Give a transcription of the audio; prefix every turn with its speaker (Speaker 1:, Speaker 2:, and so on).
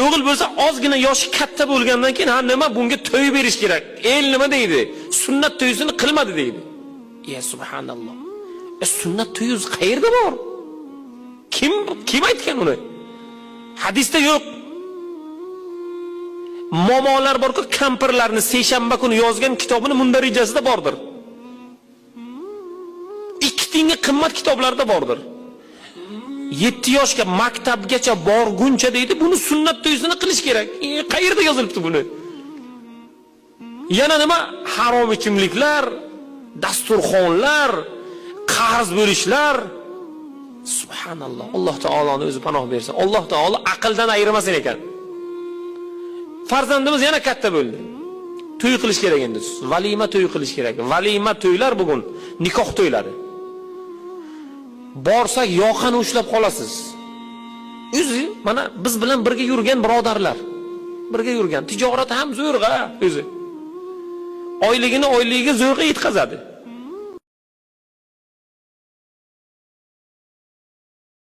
Speaker 1: O'g'il bo'lsa ozgina yoshi katta bo'lgandan keyin ha nima bunga to'y berish kerak. El nima deydi? Sunnat to'yisini qilmadi deydi. Ya subhanalloh. Sunnat to'yi qayerda bor? Kim aytgan uni? Hadisda yo'q. Momolar borku, kampirlarni seshanba kuni yozgan kitobini mundarijasida bordir. 2 tiyinga qimmat kitoblarda bordir. 7 yoshga maktabgacha borguncha deydi, buni sunnat to'yisini qilish kerak. Qayerda yozilibdi buni? Yana nima? Harom ichimliklar, dasturxonlar, qarz bo'lishlar. Subhanalloh. Alloh taoloning o'zi panoh bersin. Alloh taolo aqldan ayirmasin ekan. Farzandimiz yana katta bo'ldi. To'y qilish kerak endi. Valima to'y qilish kerak. Valima to'ylar bugun nikoh to'ylari. Borsak yoqani ushlab qolasiz. O'zi mana biz bilan birga yurgan birodarlar, birga yurgan, tijorat ham zo'rg'a o'zi. Oyligiga zo'rg'a yetkazadi.